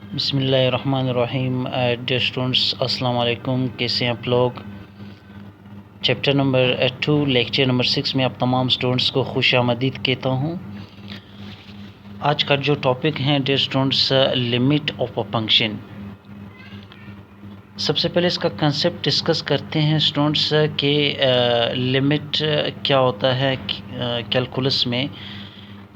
बिस्मिल्लाहिर्रहमानिर्रहीम। Dear students, अस्सलाम वालेकुम। कैसे हैं आप लोग? चैप्टर नंबर 2 लेक्चर नंबर 6 में आप तमाम स्टूडेंट्स को खुश आमदीद कहता हूँ। आज का जो टॉपिक है dear students, limit of a function. सबसे पहले इसका कंसेप्ट डिस्कस करते हैं स्टूडेंट्स कि लिमिट क्या होता है। कैलकुलस में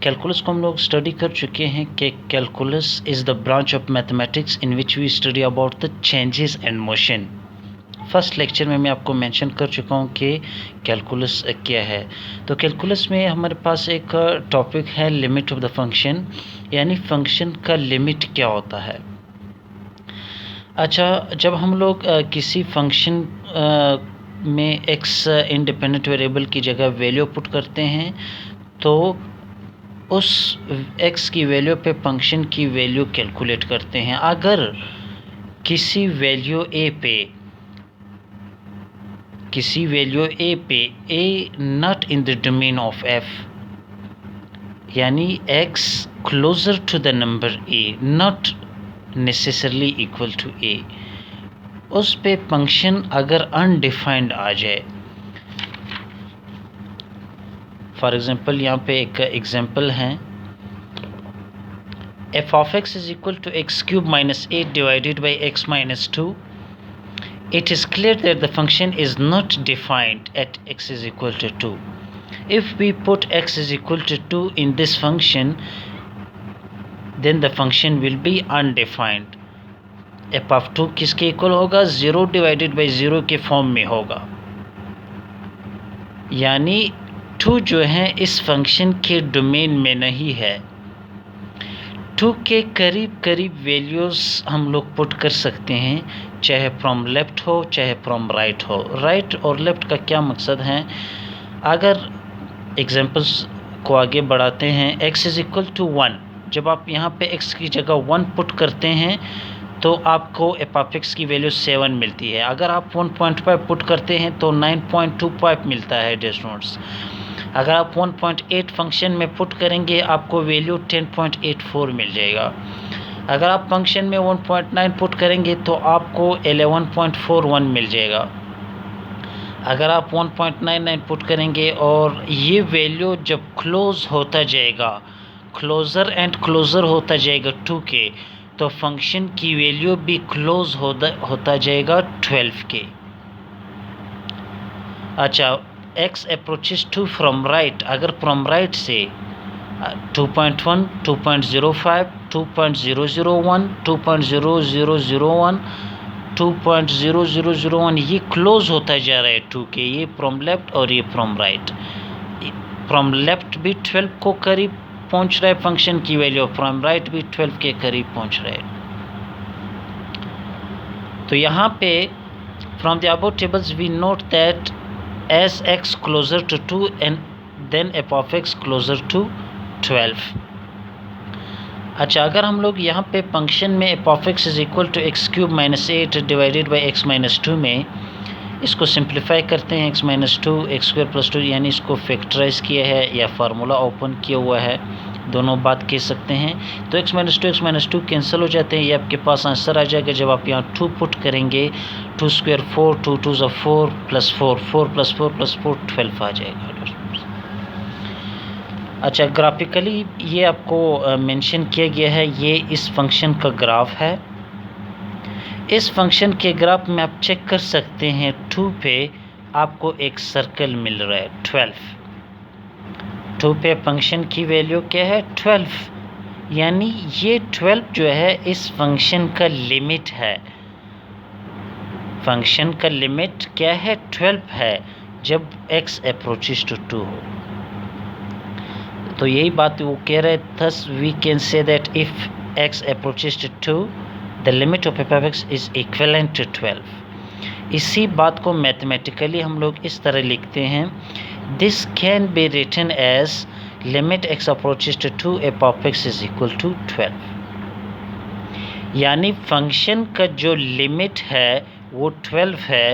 कैलकुलस को हम लोग स्टडी कर चुके हैं कि calculus is the branch of mathematics in which we study about the changes and motion. First lecture में मैं आपको मेंशन कर चुका हूँ कि कैलकुलस क्या है। तो कैलकुलस में हमारे पास एक टॉपिक है लिमिट ऑफ द फंक्शन, यानी फंक्शन का लिमिट क्या होता है। अच्छा, जब हम लोग किसी फंक्शन में एक्स इंडिपेंडेंट वेरिएबल की जगह वैल्यू पुट करते हैं तो उस x की वैल्यू पे फंक्शन की वैल्यू कैलकुलेट करते हैं। अगर किसी value a not in the domain of f, यानी x closer to the number a not necessarily equal to a, उस पे फंक्शन अगर अनडिफाइंड आ जाए। फॉर एग्जांपल यहाँ पे एक एग्जांपल है, f of x is equal to x cube minus 8 divided by x minus 2. It is clear that the function is not defined at x is equal to 2. If we put x is equal to 2 in this function, then the function will be undefined. f of 2 किसके equal होगा? 0 divided by 0 के form में होगा, यानी 2 जो है इस function के डोमेन में नहीं है। 2 के करीब करीब वैल्यूज़ हम लोग पुट कर सकते हैं, चाहे फ्रॉम लेफ़्ट हो चाहे फ्रॉम राइट हो। राइट और लेफ़्ट का क्या मकसद है? अगर एग्जांपल्स को आगे बढ़ाते हैं, x इज़ इक्वल टू 1, जब आप यहाँ पे x की जगह 1 पुट करते हैं तो आपको f ऑफ x की वैल्यू 7 मिलती है। अगर आप 1.5 पुट करते हैं तो 9.25 मिलता है डियर स्टूडेंट्स। अगर आप 1.8 फंक्शन में पुट करेंगे आपको वैल्यू 10.84 मिल जाएगा। अगर आप फंक्शन में 1.9 पुट करेंगे तो आपको 11.41 मिल जाएगा। अगर आप 1.99 पुट करेंगे और ये वैल्यू जब क्लोज होता जाएगा, क्लोज़र एंड क्लोज़र होता जाएगा 2 के, तो फंक्शन की वैल्यू भी क्लोज होता जाएगा 12 के। अच्छा, x अप्रोचेस 2 फ्रॉम राइट, अगर फ्रॉम राइट से 2.1, 2.05, 2.001, 2.0001, 2.0001 ये क्लोज होता जा रहा है 2 के। ये फ्रॉम लेफ़्ट और ये फ्रॉम राइट। फ्रॉम लेफ़्ट भी 12 को करीब पहुंच रहा है फंक्शन की वैल्यू, फ्रॉम राइट भी 12 के करीब पहुंच रहा है। तो यहाँ पे from the above tables we note that as x closer to 2 and then f of x closer to 12। अच्छा, अगर हम लोग यहाँ पे फंक्शन में f of x is equal to x cube minus 8 divided by x minus 2 में इसको simplify करते हैं, x minus 2 x square plus 2, यानी इसको फैक्टराइज किया है या फार्मूला ओपन किया हुआ है, दोनों बात कह सकते हैं। तो x minus 2 कैंसिल हो जाते हैं, ये आपके पास आंसर आ जाएगा। जब आप यहाँ 2 पुट करेंगे, 2 स्क्वायर 4, 2 2 4 प्लस 4, 4 प्लस 4 प्लस 4 12 आ जाएगा। अच्छा, ग्राफिकली ये आपको मेंशन किया गया है, ये इस फंक्शन का ग्राफ है। इस फंक्शन के ग्राफ में आप चेक कर सकते हैं 2 पे आपको एक सर्कल मिल रहा है 12। 2 पे फंक्शन की वैल्यू क्या है? 12, यानी ये 12 जो है इस फंक्शन का लिमिट है। फंक्शन का लिमिट क्या है? 12 है, जब x अप्रोचेस टू 2 हो। तो यही बात वो कह रहे, thus we can say that if x approaches to 2 the limit of f of x is equivalent to 12। इसी बात को मैथमेटिकली हम लोग इस तरह लिखते हैं, this can be written as limit x approaches to 2 f of x is equal to 12। यानी फंक्शन का जो लिमिट है वो 12 है।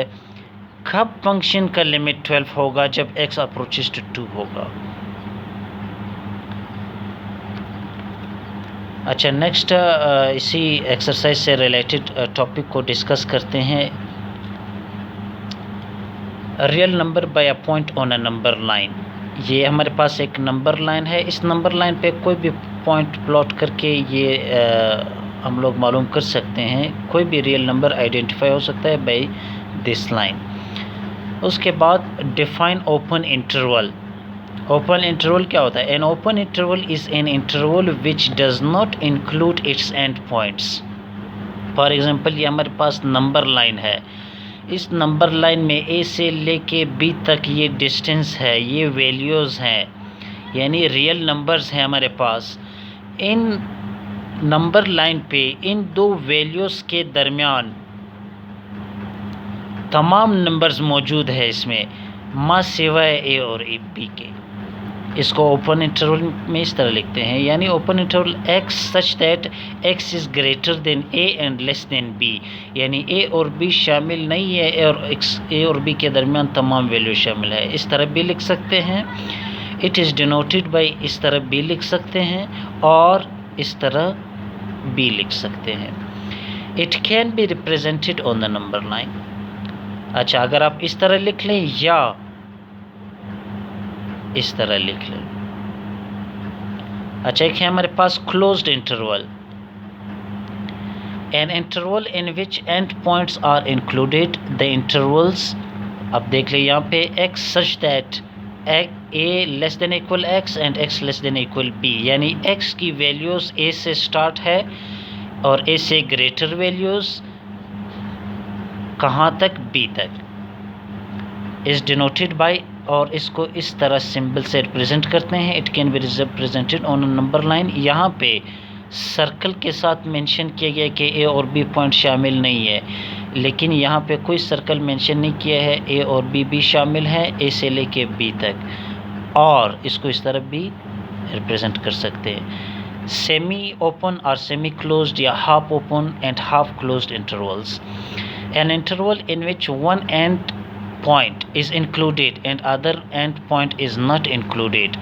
कब फंक्शन का लिमिट 12 होगा? जब x अप्रोचेस टू 2 होगा। अच्छा, नेक्स्ट इसी एक्सरसाइज से रिलेटेड टॉपिक को डिस्कस करते हैं। Real number by a point on a number line. ये हमारे पास एक नंबर लाइन है, इस नंबर लाइन पे कोई भी पॉइंट प्लॉट करके ये हम लोग मालूम कर सकते हैं, कोई भी रियल नंबर आइडेंटिफाई हो सकता है बाय दिस लाइन। उसके बाद define open interval. Open interval क्या होता है? An open interval is an interval which does not include it's and points. For example, ये हमारे पास नंबर लाइन है, इस नंबर लाइन में ए से लेके बी तक ये डिस्टेंस है, ये वैल्यूज़ हैं, यानी रियल नंबर्स हैं हमारे पास। इन नंबर लाइन पे इन दो वैल्यूज़ के दरमियान तमाम नंबर्स मौजूद है इसमें, माँ सिवाय ए और बी के। इसको ओपन इंटरवल में इस तरह लिखते हैं, यानी open interval x such that x is greater than a and less than b, यानी ए और बी शामिल नहीं है और ए और बी के दरमियान तमाम वैल्यू शामिल है। इस तरह भी लिख सकते हैं, इट इज़ डिनोटेड बाय, इस तरह भी लिख सकते हैं और इस तरह भी लिख सकते हैं। It can be represented on the number line. अच्छा, अगर आप इस तरह लिख लें या इस तरह लिख लें। अच्छा, एक है हमारे पास closed interval, an interval in which end points are included. The intervals, अब देख लें यहाँ पे X such that A less than equal X and X less than equal B, यानी एक्स की वैल्यूज़ ए से स्टार्ट है और ए से ग्रेटर वैल्यूज़ कहाँ तक? बी तक। इज़ डिनोटेड बाय, और इसको इस तरह सिंबल से रिप्रेजेंट करते हैं। It can be represented on a number line. यहाँ पे सर्कल के साथ मेंशन किया गया कि ए और बी पॉइंट शामिल नहीं है, लेकिन यहाँ पे कोई सर्कल मेंशन नहीं किया है, ए और बी भी शामिल है, ए से लेके बी तक, और इसको इस तरह भी रिप्रेजेंट कर सकते हैं। सेमी ओपन और सेमी क्लोज्ड या half open and half closed intervals. N interval in which one and point is included and other end point is not included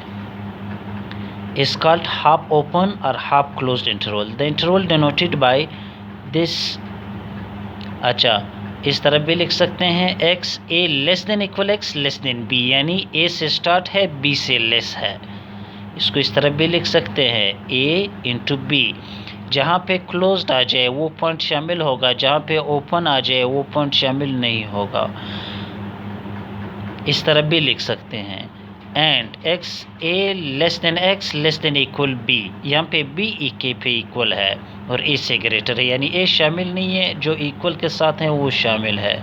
is called half open or half closed interval. The interval denoted by this, अच्छा इस तरह भी लिख सकते हैं, x a less than equal x less than b, यानी a से start है b से लेस है। इसको इस तरह भी लिख सकते हैं, a इंटू b। जहाँ पे क्लोज्ड आ जाए वो पॉइंट शामिल होगा, जहाँ पे ओपन आ जाए वो पॉइंट शामिल नहीं होगा। इस तरह भी लिख सकते हैं, and x a less than x less than equal b, यहाँ पे बी ई के पे इक्वल है और ए से ग्रेटर है, यानी ए शामिल नहीं है, जो इक्वल के साथ है वो शामिल है।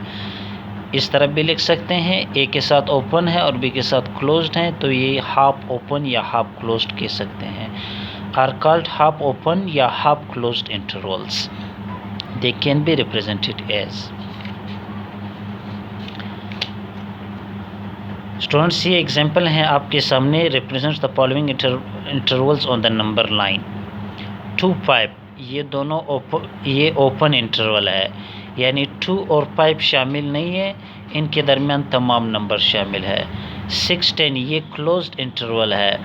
इस तरह भी लिख सकते हैं, ए के साथ ओपन है और बी के साथ क्लोज्ड है, तो ये हाफ ओपन या हाफ क्लोज्ड कह सकते हैं। आर कॉल्ड हाफ ओपन या half closed intervals. They can be represented as. Students, ये एग्जाम्पल हैं आपके सामने। Represents the following intervals on the number line. 2 5, ये दोनों ये ओपन इंटरवल है, यानी 2 और 5 शामिल नहीं है, इनके दरमियान तमाम नंबर शामिल है। 6 10, ये क्लोज्ड इंटरवल है,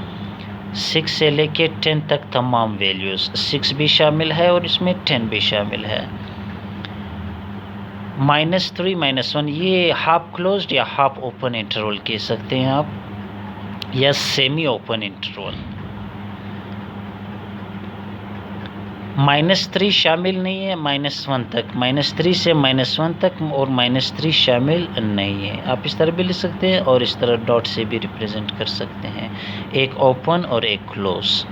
6 से लेके 10 तक तमाम वैल्यूज़, 6 भी शामिल है और इसमें 10 भी शामिल है। -3 -1, ये हाफ क्लोज्ड या हाफ ओपन इंटरवल कह सकते हैं आप, या सेमी ओपन इंटरवल। -3 शामिल नहीं है -1 तक, -3 से -1 तक और -3 शामिल नहीं है। आप इस तरह भी लिख सकते हैं और इस तरह डॉट से भी रिप्रेजेंट कर सकते हैं, एक ओपन और एक क्लोज।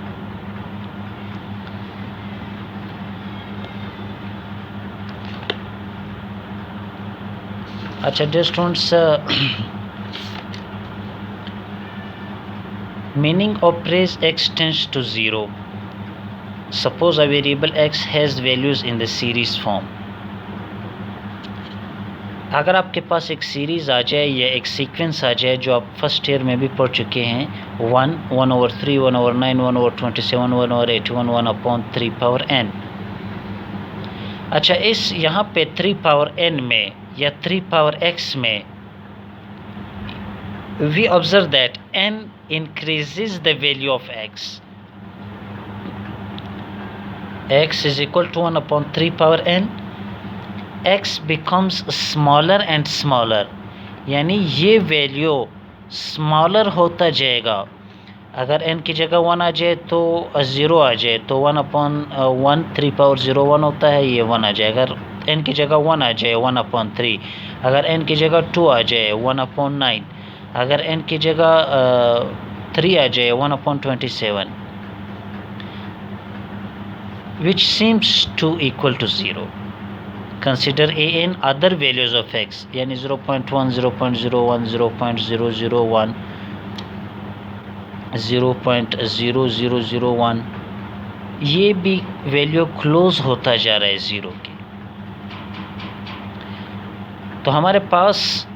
अच्छा dear students, meaning of phrase x tends to 0। Suppose a variable x has values in the series form. अगर आपके पास एक सीरीज़ आ जाए या एक सीक्वेंस आ जाए जो आप फर्स्ट ईयर में भी पढ़ चुके हैं, 1 1/3 1/9 1/27 1/81 1/3 पावर n। अच्छा, इस यहाँ पे 3 पावर n में या 3 पावर x में we observe that n increases the value of x। x is equal to 1/3 power n, x becomes smaller and smaller, यानी ये वैल्यू स्मॉलर होता जाएगा। अगर n की जगह 1 आ जाए तो 0 आ जाए तो 1/1 3 पावर 0 1 होता है, ये 1 आ जाए। अगर n की जगह 1 आ जाए 1/3, अगर n की जगह 2 आ जाए 1/9, अगर n की जगह 3 आ जाए 1/27, which seems to equal to 0. Consider an other values of x, यानी 0.1, 0.01, 0.001, 0.0001, ये भी वैल्यू क्लोज होता जा रहा है 0 के। तो हमारे पास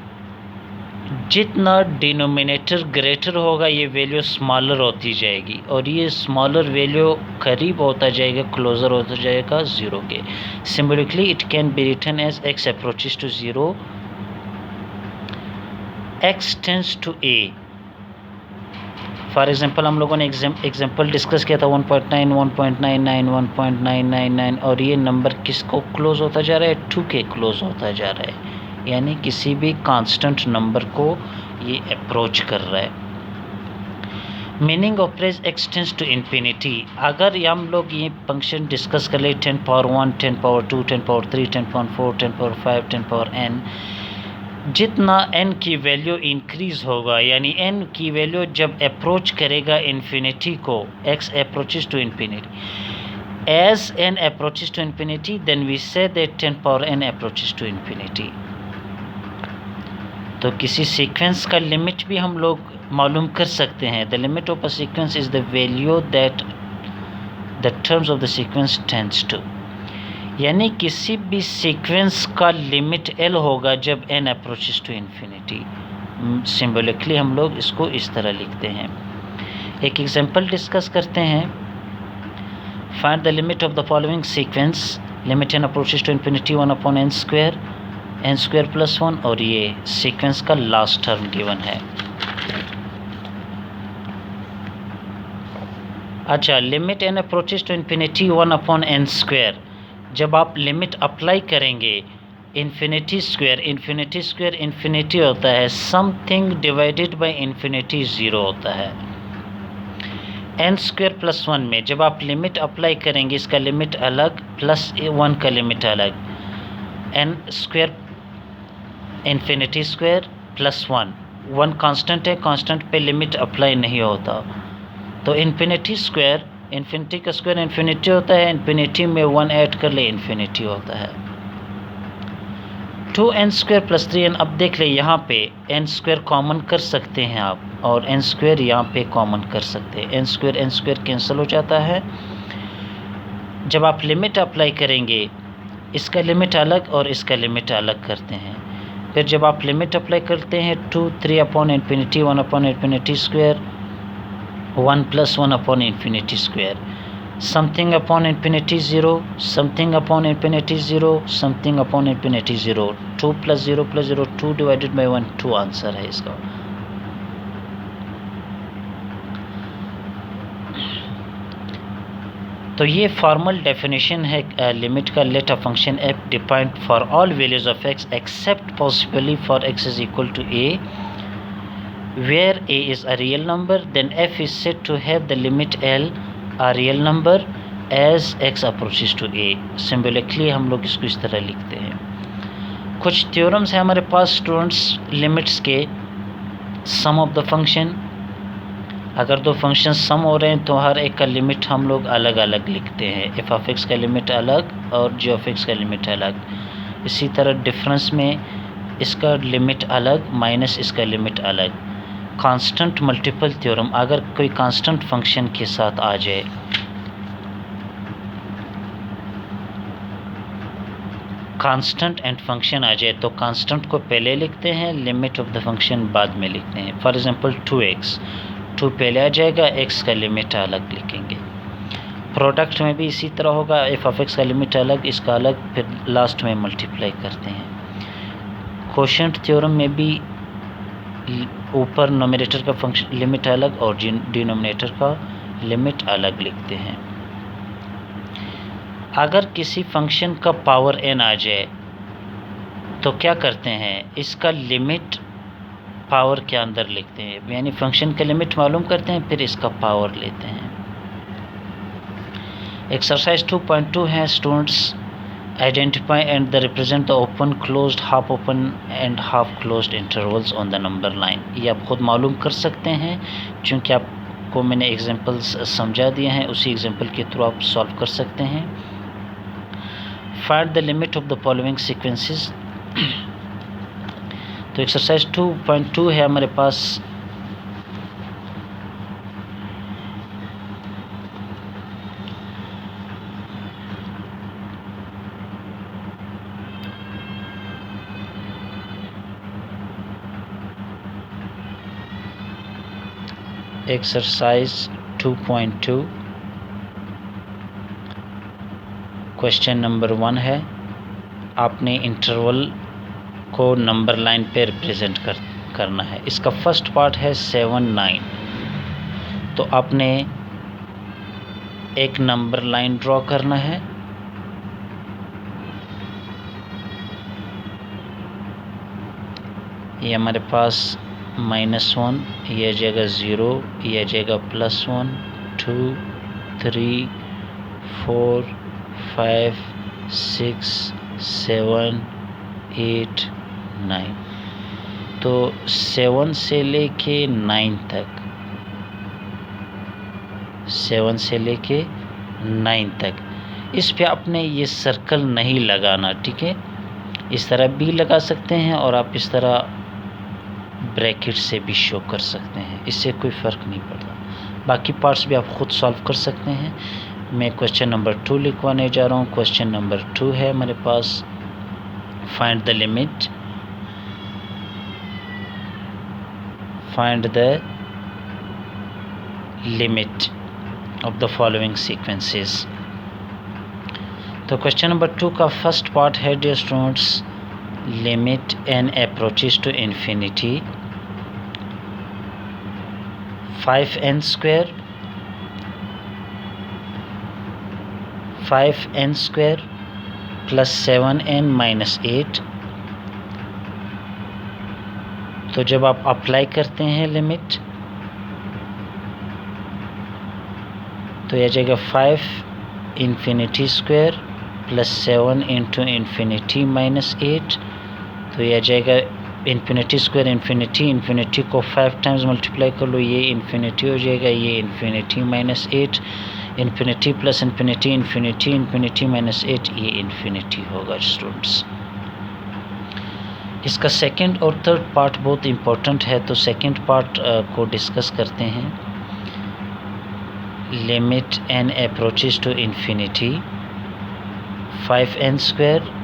जितना डिनोमिनेटर ग्रेटर होगा ये वैल्यू स्मॉलर होती जाएगी, और ये स्मॉलर वैल्यू करीब होता जाएगा, क्लोजर होता जाएगा 0 के। Similarly it can be written as x approaches to 0, x tends to a। For example हम लोगों ने एग्जांपल डिस्कस किया था 1.9, 1.99, 1.999, और ये नंबर किसको क्लोज होता जा रहा है? 2 के क्लोज होता जा रहा है, यानी किसी भी कांस्टेंट नंबर को ये अप्रोच कर रहा है। Meaning of phrase x tends to infinity, अगर हम लोग ये फंक्शन डिस्कस कर ले 10 power 1, 10 power 2, 10 power 3, 10 power 4, 10 power 5, 10 power n, जितना n की वैल्यू इंक्रीज होगा, यानी n की वैल्यू जब अप्रोच करेगा इन्फिनिटी को, x approaches to infinity, as n approaches to infinity then we say that 10 power n approaches to infinity। तो किसी सीक्वेंस का लिमिट भी हम लोग मालूम कर सकते हैं। The limit of a sequence is the value that the terms of the sequence tends to, यानी किसी भी सीक्वेंस का लिमिट l होगा जब n approaches to infinity. Symbolically हम लोग इसको इस तरह लिखते हैं। एक एग्जांपल डिस्कस करते हैं। Find the limit of the following sequence, limit n approaches to infinity 1/n² n² + 1, और ये सीक्वेंस का लास्ट टर्म गिवन है। अच्छा, limit n approaches to infinity 1/n², जब आप लिमिट अप्लाई करेंगे इन्फिनिटी स्क्वायर इन्फिनिटी होता है, समथिंग डिवाइडेड बाय इन्फिनिटी 0 होता है। n² + 1 में जब आप लिमिट अप्लाई करेंगे, इसका लिमिट अलग प्लस 1 का लिमिट अलग, n² इन्फिनिटी स्क्वायर + 1 कांस्टेंट है, कांस्टेंट पे लिमिट अप्लाई नहीं होता। तो इन्फिनिटी स्क्वायर, इन्फिनिटी का स्क्वायर इन्फिनिटी होता है, इन्फिनिटी में 1 ऐड कर ले इन्फिनिटी होता है। 2n² + 3n, अब देख ले यहाँ पे n² कॉमन कर सकते हैं आप, और n² यहाँ पे कॉमन कर सकते हैं। n² कैंसिल हो जाता है। जब आप लिमिट अप्लाई करेंगे, इसका लिमिट अलग और इसका लिमिट अलग करते हैं। फिर जब आप लिमिट अप्लाई करते हैं 2, 3/∞, 1/∞², 1 + 1/∞², something upon infinity 0, something upon infinity 0, something upon infinity 0, 2 + 0 + 0, 2 divided by 1, 2 answer है इसका। तो ये फॉर्मल डेफिनेशन है लिमिट का। Let a function f defined for all values of x except possibly for x is equal to a, where a is a real number, then f is said to have the limit l a real number as x approaches to a। Symbolically हम लोग इसको इस तरह लिखते हैं। कुछ theorems हैं हमारे पास स्टूडेंट्स लिमिट्स के। सम ऑफ द फंक्शन, अगर दो फंक्शन सम हो रहे हैं तो हर एक का लिमिट हम लोग अलग अलग लिखते हैं। एफ ऑफ एक्स का लिमिट अलग और जी ऑफ एक्स का लिमिट अलग। इसी तरह डिफरेंस में इसका लिमिट अलग माइनस इसका लिमिट अलग। कांस्टेंट मल्टीपल थ्योरम, अगर कोई कांस्टेंट फंक्शन के साथ आ जाए, कांस्टेंट एंड फंक्शन आ जाए तो कांस्टेंट को पहले लिखते हैं, लिमिट ऑफ द फंक्शन बाद में लिखते हैं। फॉर एग्जांपल 2x, 2 पहले आ जाएगा, x का लिमिट अलग लिखेंगे। प्रोडक्ट में भी इसी तरह होगा, एफ ऑफ एक्स का लिमिट अलग, इसका अलग, फिर लास्ट में मल्टीप्लाई करते हैं। कोशेंट थ्योरम में भी ऊपर नोमिनेटर का फंक्शन लिमिट अलग और डिनोमिनेटर का लिमिट अलग लिखते हैं। अगर किसी फंक्शन का पावर n आ जाए तो क्या करते हैं, इसका लिमिट पावर के अंदर लिखते हैं, यानी फंक्शन का लिमिट मालूम करते हैं फिर इसका पावर लेते हैं। एक्सरसाइज 2.2 है students, identify and the represent the open, closed, half open and half closed intervals on the number line. ये आप खुद मालूम कर सकते हैं क्योंकि आपको मैंने एग्जांपल्स समझा दिए हैं, उसी एग्जांपल के थ्रू आप सॉल्व कर सकते हैं। Find the limit of the following sequences. तो एक्सरसाइज 2.2 है हमारे पास, एक्सरसाइज 2.2 क्वेश्चन नंबर 1 है, आपने इंटरवल को नंबर लाइन पे रिप्रेजेंट करना है। इसका फर्स्ट पार्ट है 7, 9। तो आपने एक नंबर लाइन ड्रॉ करना है, ये हमारे पास -1, ये आ जाएगा 0, ये आ जाएगा +1, 2, 3, 4, 5, 6, 7, 8, 9। तो 7 से लेके 9 तक, 7 से लेके 9 तक, इस पे आपने ये सर्कल नहीं लगाना, ठीक है। इस तरह भी लगा सकते हैं और आप इस तरह ब्रैकेट से भी शो कर सकते हैं, इससे कोई फ़र्क नहीं पड़ता। बाकी पार्ट्स भी आप खुद सॉल्व कर सकते हैं। मैं क्वेश्चन नंबर 2 लिखवाने जा रहा हूँ। क्वेश्चन नंबर 2 है हमारे पास, find the limit, find the limit of the following sequences. तो क्वेश्चन नंबर 2 का फर्स्ट पार्ट है dear students, limit n approaches to infinity 5n square 5n square plus 7n minus 8। तो जब आप अप्लाई करते हैं लिमिट तो यह जाएगा 5 infinity square plus 7 into infinity minus 8। तो यह जाएगा इन्फिनिटी स्क्वायर इन्फिनिटी, इन्फिनिटी को 5 टाइम्स मल्टीप्लाई कर लो, ये इन्फिनिटी हो जाएगा, ये infinity minus 8, infinity plus infinity, infinity infinity minus 8, ये इन्फिनिटी होगा स्टूडेंट्स। इसका सेकंड और थर्ड पार्ट बहुत इम्पोर्टेंट है, तो सेकंड पार्ट को डिस्कस करते हैं। Limit n approaches to infinity 5n square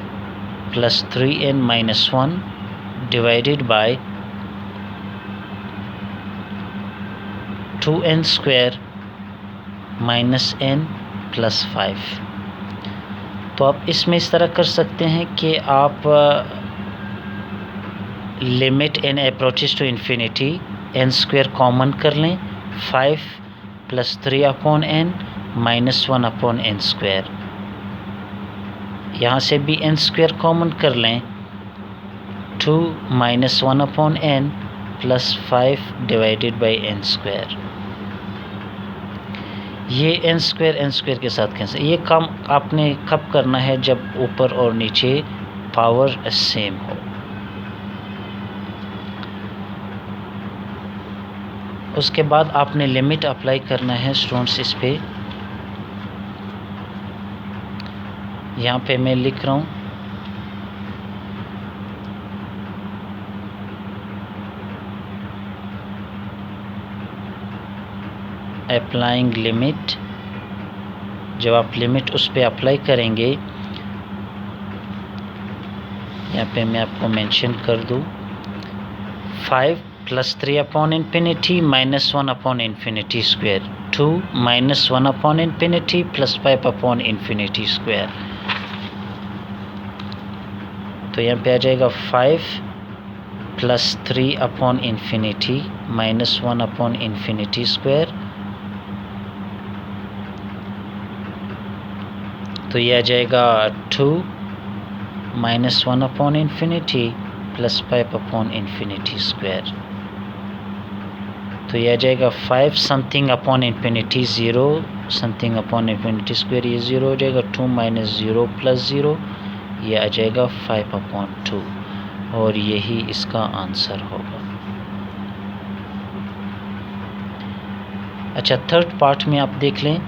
plus 3n minus 1 divided by 2n square minus n plus 5। तो आप इसमें इस तरह कर सकते हैं कि आप limit n approaches to infinity n square common कर लें, 5 plus 3 upon n minus 1 upon n square, यहाँ से भी n स्क्वायर कॉमन कर लें, 2 minus 1 upon n plus 5 divided by n square. ये n स्क्वायर के साथ कैंसिल। ये काम आपने कब करना है, जब ऊपर और नीचे पावर सेम हो। उसके बाद आपने लिमिट अप्लाई करना है स्टूडेंट्स इस पे। यहाँ पे मैं लिख रहा हूँ अप्लाइंग लिमिट। जब आप लिमिट उस पे अप्लाई करेंगे, यहाँ पे मैं आपको मेंशन कर दूँ, 5 plus 3 upon infinity minus 1 upon infinity square, 2 minus 1 upon infinity plus 5 upon infinity square। तो यहाँ पे आ जाएगा 5 plus 3 upon infinity minus 1 upon infinity square तो ये आ जाएगा 2 minus 1 upon infinity plus 5 upon infinity square. तो ये आ जाएगा 5 something upon infinity 0 something upon infinity square, ये 0 हो जाएगा। 2 माइनस 0 प्लस 0, ये आ जाएगा 5 अपॉन 2, और यही इसका आंसर होगा। अच्छा, थर्ड पार्ट में आप देख लें,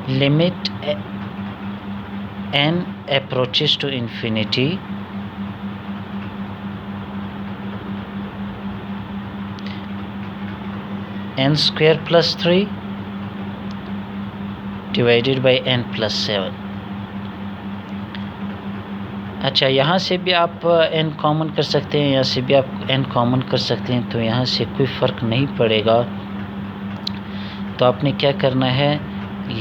limit n approaches to infinity n square plus 3 divided by n plus 7। अच्छा, यहाँ से भी आप n कॉमन कर सकते हैं, यहाँ से भी आप n कॉमन कर सकते हैं, तो यहाँ से कोई फ़र्क नहीं पड़ेगा। तो आपने क्या करना है,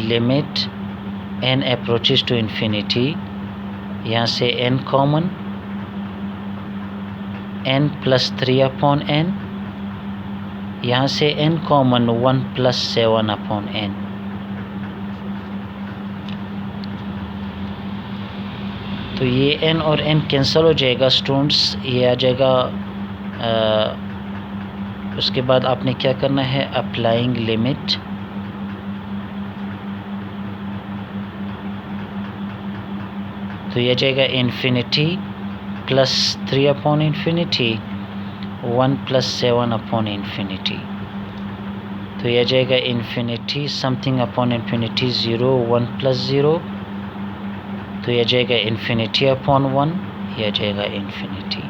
limit n approaches to infinity, यहाँ से n common, n plus 3 upon n, यहाँ से n common 1 plus 7 upon n। तो ये n और n कैंसिल हो जाएगा स्टूडेंट्स, ये आ जाएगा। उसके बाद आपने क्या करना है, अप्लाइंग लिमिट, तो ये आ जाएगा infinity plus 3 upon infinity 1 plus 7 upon infinity. तो ये आ जाएगा infinity something upon infinity 0 1 plus 0, तो ये आ जाएगा इन्फिनिटी अपॉन 1, ये आ जाएगा इन्फिनिटी,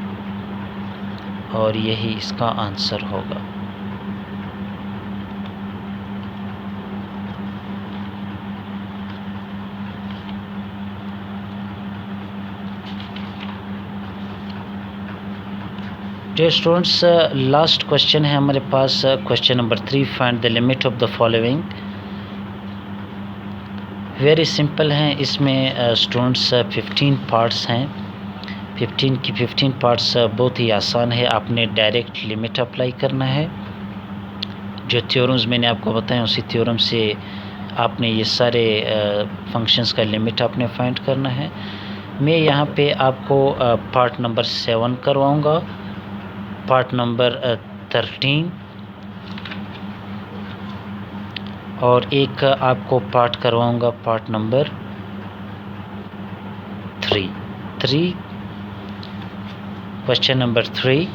और यही इसका आंसर होगा। डियर स्टूडेंट्स, लास्ट क्वेश्चन है हमारे पास, question number 3, find the limit of the following. Very simple हैं, इसमें स्टूडेंट्स 15 पार्ट्स हैं, 15 की 15 पार्ट्स बहुत ही आसान है। आपने डायरेक्ट लिमिट अप्लाई करना है, जो थ्योरम्स मैंने आपको बताया उसी थ्योरम से आपने ये सारे फंक्शंस का लिमिट आपने फाइंड करना है। मैं यहाँ पे आपको पार्ट नंबर 7 करवाऊँगा, पार्ट नंबर 13, और एक आपको पार्ट करवाऊँगा part number 3। Question number 3,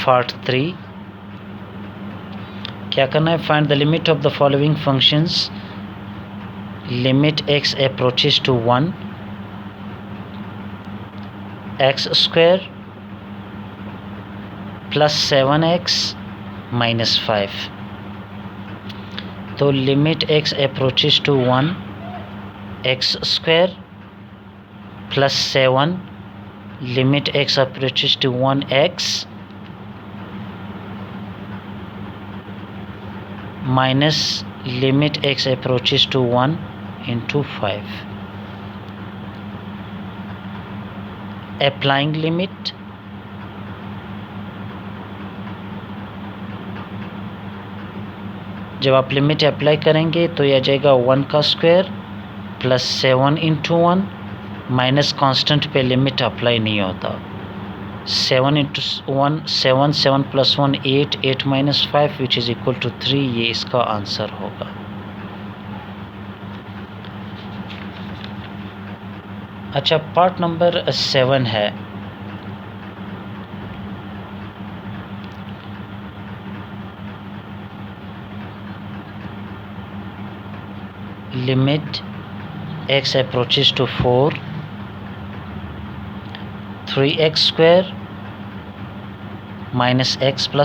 part 3 क्या करना है, find the limit of the following functions. Limit x approaches to 1, x square plus 7x minus 5। तो limit x approaches to 1, x square plus 7, limit x approaches to 1x minus limit x approaches to 1 into 5। Applying limit, जब आप limit apply करेंगे तो यह आ जाएगा 1 का square plus 7 into 1 minus constant पे limit apply नहीं होता। 7 into 1 7, 7 plus 1 8, 8 minus 5 which is equal to 3, ये इसका आंसर होगा। अच्छा, पार्ट नंबर 7 है, limit x approaches to 4, 3x square minus x plus